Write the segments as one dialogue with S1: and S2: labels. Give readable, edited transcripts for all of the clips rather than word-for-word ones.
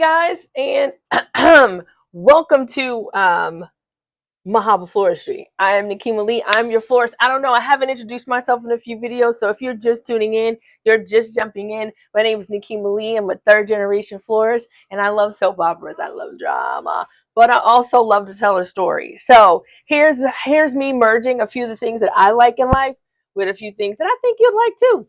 S1: guys, and welcome to Mahaba Floristry. I am Nikima Lee. I'm your florist. I don't know, I haven't introduced myself in a few videos, so if you're just tuning in, you're just jumping in. My name is Nikima Lee. I'm a third generation florist, and I love soap operas. I love drama, but I also love to tell a story. So here's me merging a few of the things that I like in life with a few things that I think you'd like too.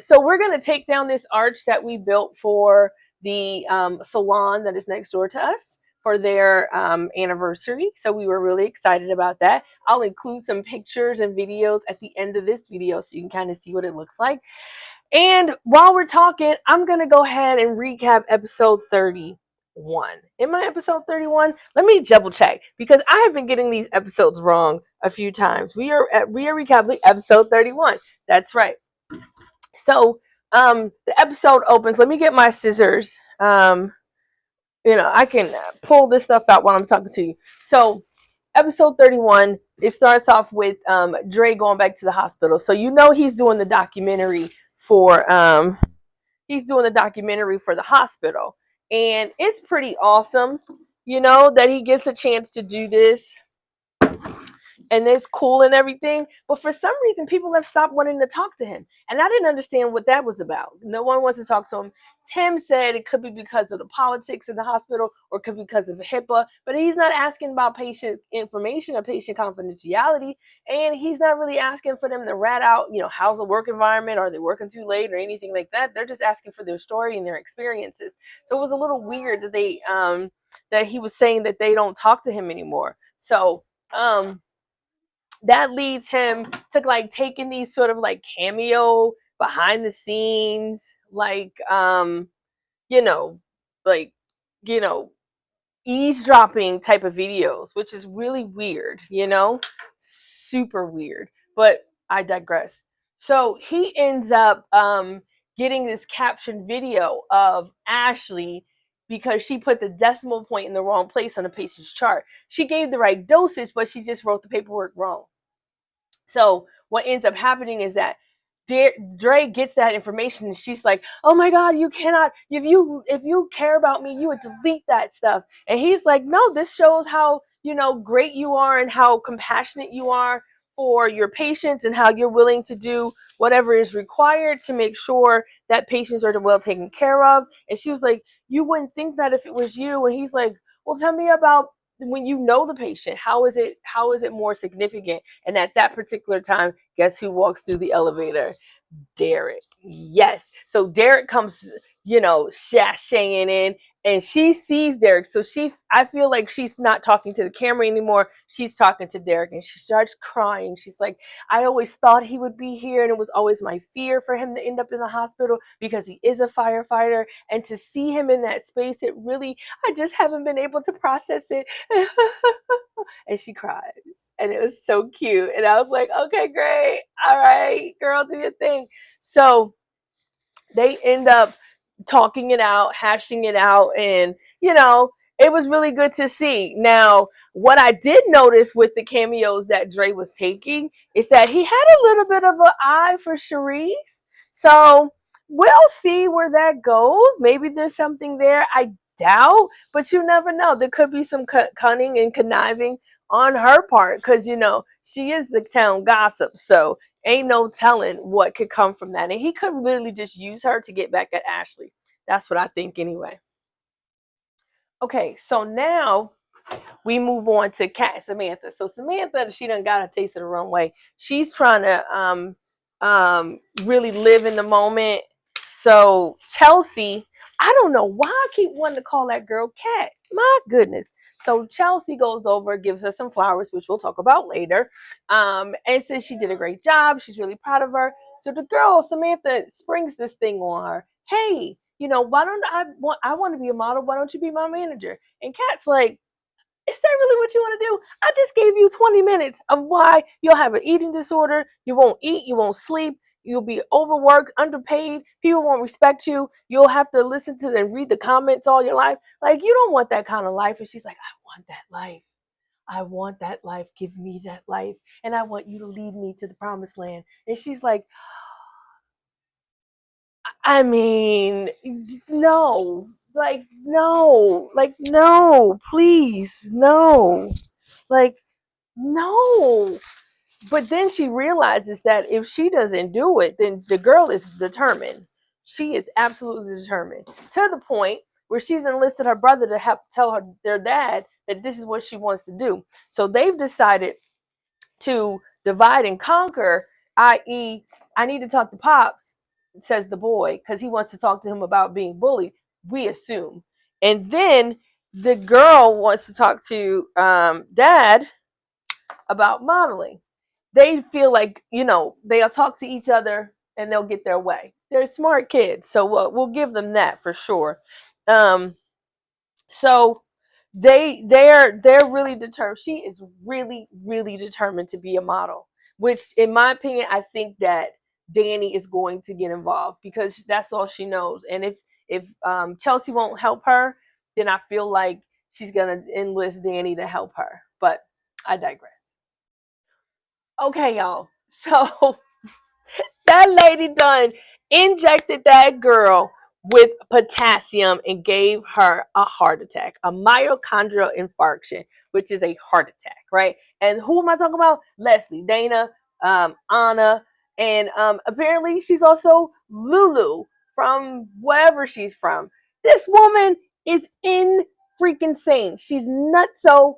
S1: So we're gonna take down this arch that we built for the salon that is next door to us for their anniversary. So we were really excited about that. I'll include some pictures and videos at the end of this video so you can kind of see what it looks like. And while we're talking, I'm going to go ahead and recap episode 31. Am I episode 31? Let me double check because I have been getting these episodes wrong a few times. We are recapping episode 31. That's right. So the episode opens. Let me get my scissors. I can pull this stuff out while I'm talking to you. So episode 31, it starts off with Dre going back to the hospital. So he's doing the documentary for the hospital. And it's pretty awesome, that he gets a chance to do this. And it's cool and everything, but for some reason people have stopped wanting to talk to him, and I didn't understand what that was about. No one wants to talk to him. Tim said it could be because of the politics in the hospital, or it could be because of HIPAA, but he's not asking about patient information or patient confidentiality, and he's not really asking for them to rat out, how's the work environment, are they working too late or anything like that. They're just asking for their story and their experiences. So it was a little weird that that he was saying that they don't talk to him anymore. So that leads him to taking these sort of cameo behind the scenes, you know like you know eavesdropping type of videos, which is really weird, super weird, but I digress. So he ends up getting this captioned video of Ashley because she put the decimal point in the wrong place on the patient's chart. She gave the right dosage, but she just wrote the paperwork wrong. So what ends up happening is that Dre gets that information, and she's like, "Oh my God, you cannot! If you care about me, you would delete that stuff." And he's like, "No, this shows how great you are and how compassionate you are for your patients, and how you're willing to do whatever is required to make sure that patients are well taken care of." And she was like, "You wouldn't think that if it was you." And he's like, "Well, tell me about when you know the patient. How is it more significant?" And at that particular time, guess who walks through the elevator? Derek. Yes. So Derek comes, sashaying in, and she sees Derek. So I feel like she's not talking to the camera anymore. She's talking to Derek, and she starts crying. She's like, "I always thought he would be here, and it was always my fear for him to end up in the hospital because he is a firefighter. And to see him in that space, I just haven't been able to process it." And she cries, and it was so cute. And I was like, "Okay, great. All right, girl, do your thing." So they end up talking it out, hashing it out, and it was really good to see. Now, what I did notice with the cameos that Dre was taking is that he had a little bit of an eye for Sharice. So we'll see where that goes. Maybe there's something there. I doubt, but you never know. There could be some cunning and conniving on her part, because she is the town gossip. So ain't no telling what could come from that. And he could literally just use her to get back at Ashley. That's what I think anyway. Okay, so now we move on to Kat and Samantha. So Samantha, she done got a taste of the wrong way. She's trying to really live in the moment. So Chelsea, I don't know why I keep wanting to call that girl Kat. My goodness. So Chelsea goes over, gives her some flowers, which we'll talk about later, and says she did a great job. She's really proud of her. So the girl, Samantha, springs this thing on her. "Hey, why don't I want to be a model? Why don't you be my manager?" And Kat's like, "Is that really what you want to do? I just gave you 20 minutes of why you'll have an eating disorder. You won't eat, you won't sleep, you'll be overworked, underpaid, people won't respect you, you'll have to listen to and read the comments all your life. Like, you don't want that kind of life." And she's like, "I want that life. I want that life. Give me that life. And I want you to lead me to the promised land." And she's like, "I mean, no, Like, no, like, no, please, no, like, no. But then she realizes that if she doesn't do it, then the girl is determined. She is absolutely determined to the point where she's enlisted her brother to help tell her their dad that this is what she wants to do. So they've decided to divide and conquer, i.e., I need to talk to Pops, says the boy, because he wants to talk to him about being bullied, we assume. And then the girl wants to talk to Dad about modeling. They feel like, they'll talk to each other and they'll get their way. They're smart kids, so we'll give them that for sure. Um, so they're really determined. She is really, really determined to be a model, which in my opinion, I think that Danny is going to get involved because that's all she knows. And if Chelsea won't help her, then I feel like she's gonna enlist Danny to help her. But I digress. Okay, y'all. So that lady done injected that girl with potassium and gave her a heart attack, a myocardial infarction, which is a heart attack, right? And who am I talking about? Leslie, Dana, Anna, and apparently she's also Lulu from wherever she's from. This woman is in freaking sane. She's nutso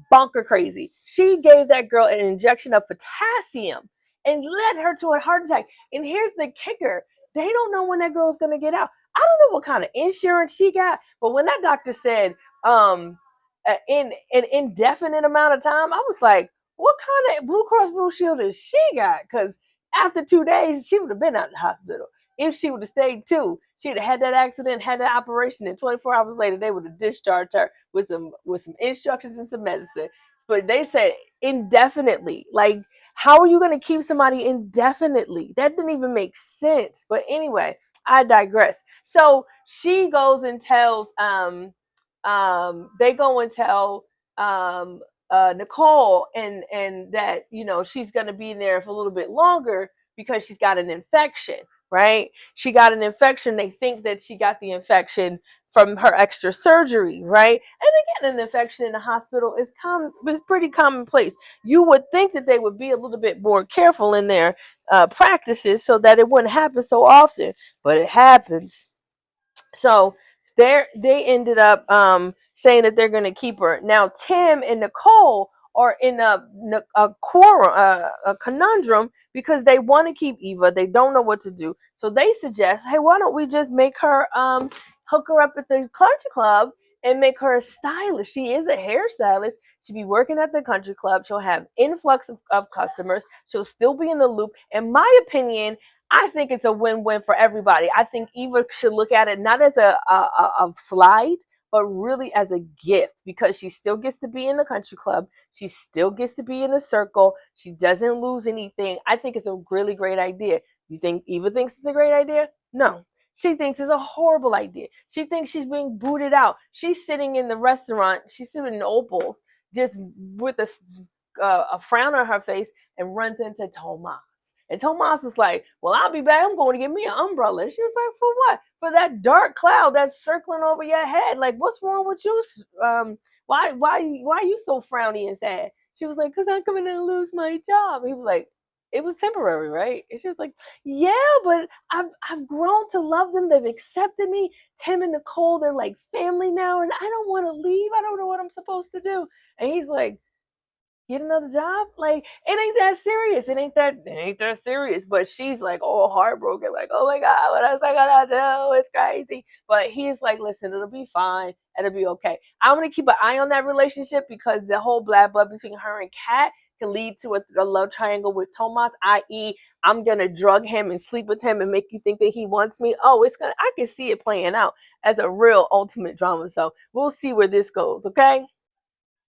S1: bonker crazy. She gave that girl an injection of potassium and led her to a heart attack. And here's the kicker. They don't know when that girl's going to get out. I don't know what kind of insurance she got, but when that doctor said in an indefinite amount of time, I was like, what kind of Blue Cross Blue Shield has she got? Because after 2 days, she would have been out of the hospital. If she would have stayed too, she'd have had that accident, had that operation, and 24 hours later, they would have discharged her with some instructions and some medicine. But they said indefinitely. Like, how are you going to keep somebody indefinitely? That didn't even make sense. But anyway, I digress. So she goes and tells they go and tell Nicole and that she's going to be in there for a little bit longer because she's got an infection, right? She got an infection. They think that she got the infection from her extra surgery, right? And again, an infection in the hospital is pretty commonplace. You would think that they would be a little bit more careful in their practices so that it wouldn't happen so often, but it happens. So they ended up saying that they're going to keep her. Now Tim and Nicole are in a quarrel, a conundrum because they want to keep Eva. They don't know what to do. So they suggest, hey, why don't we just make her hook her up at the country club and make her a stylist? She is a hairstylist. She'll be working at the country club. She'll have influx of customers. She'll still be in the loop. In my opinion, I think it's a win-win for everybody. I think Eva should look at it not as a slide, but really as a gift because she still gets to be in the country club. She still gets to be in the circle. She doesn't lose anything. I think it's a really great idea. You think Eva thinks it's a great idea? No. She thinks it's a horrible idea. She thinks she's being booted out. She's sitting in the restaurant. She's sitting in Opal's just with a frown on her face and runs into Tomas. And Tomas was like, well, I'll be back. I'm going to get me an umbrella. And she was like, for what? For that dark cloud that's circling over your head. Like, what's wrong with you? Why are you so frowny and sad? She was like, because I'm coming to lose my job. He was like, it was temporary, right? And she was like, yeah, but I've grown to love them. They've accepted me. Tim and Nicole, they're like family now, and I don't want to leave. I don't know what I'm supposed to do. And he's like, get another job. Like, it ain't that serious. It ain't that serious. But she's like all heartbroken, like, oh my God, what else I gotta do? It's crazy. But he's like, listen, it'll be fine. It'll be okay. I'm gonna keep an eye on that relationship because the whole bad blood between her and Kat can lead to a love triangle with Tomas, i.e., I'm gonna drug him and sleep with him and make you think that he wants me. Oh, I can see it playing out as a real ultimate drama. So we'll see where this goes, okay?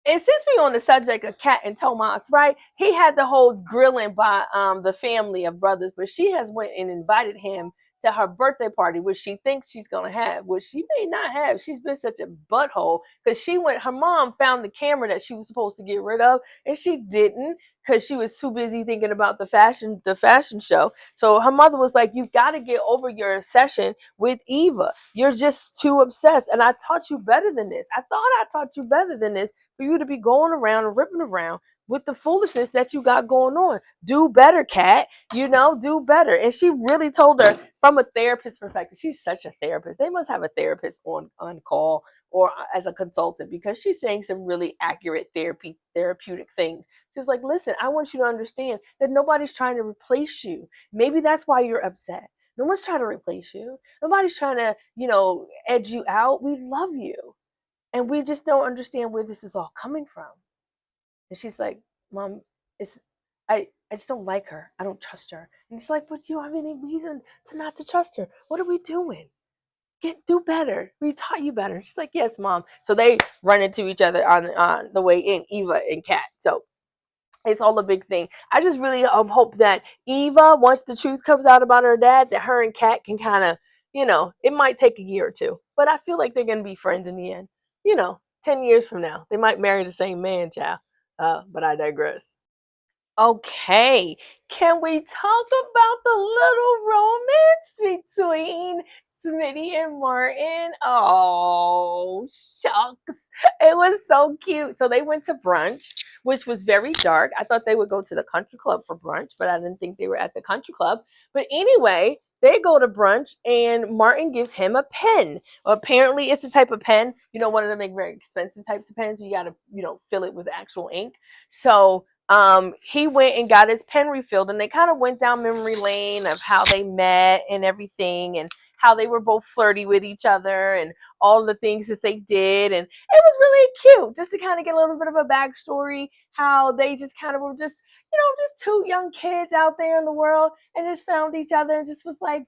S1: And since we're on the subject of Kat and Tomas, right? He had the whole grilling by the family of brothers, but she has went and invited him to her birthday party, which she thinks she's gonna have, which she may not have. She's been such a butthole because her mom found the camera that she was supposed to get rid of, and she didn't because she was too busy thinking about the fashion show. So her mother was like, "You got to get over your obsession with Eva. You're just too obsessed. And I taught you better than this. I thought I taught you better than this for you to be going around and ripping around with the foolishness that you got going on. Do better, Cat. Do better." And she really told her from a therapist perspective. She's such a therapist. They must have a therapist on call or as a consultant, because she's saying some really accurate therapeutic things. She was like, "Listen, I want you to understand that nobody's trying to replace you. Maybe that's why you're upset. No one's trying to replace you. Nobody's trying to, edge you out. We love you. And we just don't understand where this is all coming from." And she's like, "Mom, it's I just don't like her. I don't trust her." And she's like, "But you don't have any reason to not to trust her. What are we doing? Do better. We taught you better." She's like, "Yes, Mom." So they run into each other on the way in, Eva and Kat. So it's all a big thing. I just really hope that Eva, once the truth comes out about her dad, that her and Kat can kind of, it might take a year or two, but I feel like they're going to be friends in the end. 10 years from now, they might marry the same man, child. But I digress. Okay, can we talk about the little romance between Smitty and Martin? Oh, shucks. It was so cute. So they went to brunch, which was very dark. I thought they would go to the country club for brunch, but I didn't think they were at the country club. But anyway, they go to brunch and Martin gives him a pen. Apparently, it's the type of pen, one of them make very expensive types of pens. You got to, fill it with actual ink. So he went and got his pen refilled, and they kind of went down memory lane of how they met and everything, and how they were both flirty with each other and all the things that they did. And it was really cute just to kind of get a little bit of a backstory, how they just kind of were just, just two young kids out there in the world and just found each other and just was like,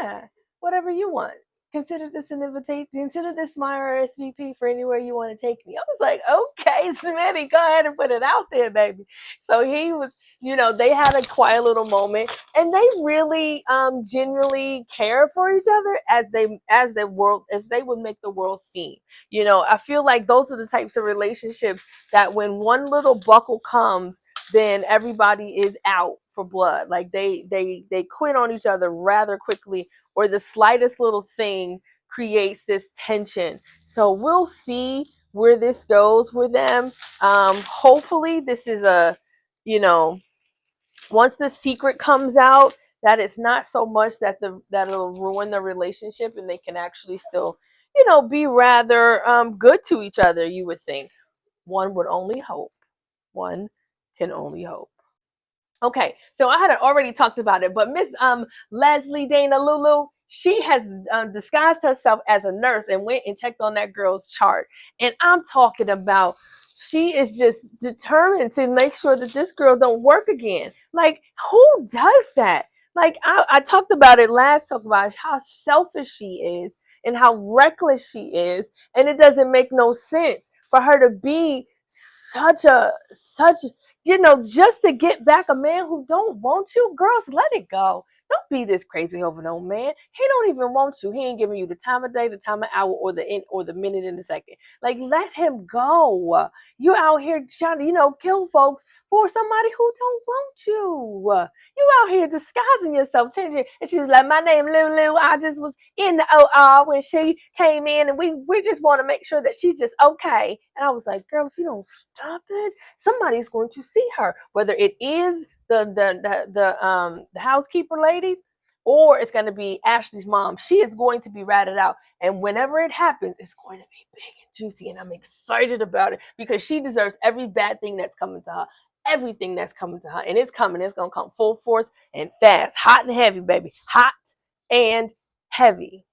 S1: yeah, whatever you want. Consider this an invitation. Consider this my RSVP for anywhere you want to take me. I was like, okay, Smitty, go ahead and put it out there, baby. So he was, they had a quiet little moment, and they really genuinely care for each other as the world, if they would make the world seem. I feel like those are the types of relationships that when one little buckle comes, then everybody is out for blood. Like they quit on each other rather quickly, or the slightest little thing creates this tension. So we'll see where this goes with them. Hopefully this is you know once the secret comes out, that it's not so much that it'll ruin the relationship, and they can actually still, be rather good to each other. You would think. One would only hope. One can only hope. Okay, so I had already talked about it, but Miss Leslie Dana Lulu, she has disguised herself as a nurse and went and checked on that girl's chart. And I'm talking about, she is just determined to make sure that this girl don't work again. Like, who does that? Like, I talked about it last, talk about how selfish she is and how reckless she is, and it doesn't make no sense for her to be such just to get back a man who don't want you. Girls, let it go. Don't be this crazy over no man. He don't even want you. He ain't giving you the time of day, the time of hour, or the minute and the second. Like, let him go. You out here trying to, kill folks for somebody who don't want you. You out here disguising yourself, changing. And she was like, "My name Lulu. I just was in the OR when she came in, and we just want to make sure that she's just okay." And I was like, "Girl, if you don't stop it, somebody's going to see her, whether it is the housekeeper lady, or it's going to be Ashley's mom. She is going to be ratted out, and whenever it happens, it's going to be big and juicy, and I'm excited about it because she deserves every bad thing that's coming to her." Everything that's coming to her, and it's coming. It's gonna come full force and fast, hot and heavy, baby, hot and heavy.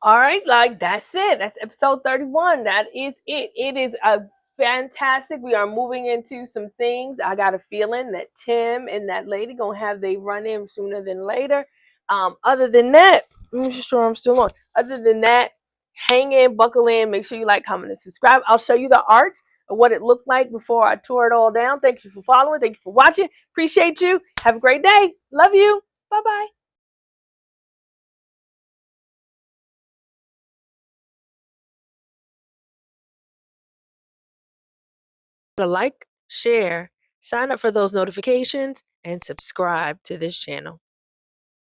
S1: All right, like that's it. That's episode 31. That is it. It is a fantastic. We are moving into some things. I got a feeling that Tim and that lady gonna have they run in sooner than later. Other than that, let me just sure I'm still on. Other than that, hang in, buckle in, make sure you like, comment, and subscribe. I'll show you the art of what it looked like before I tore it all down. Thank you for following. Thank you for watching. Appreciate you. Have a great day. Love you. Bye bye. Like, share, Sign up for those notifications and subscribe to this channel.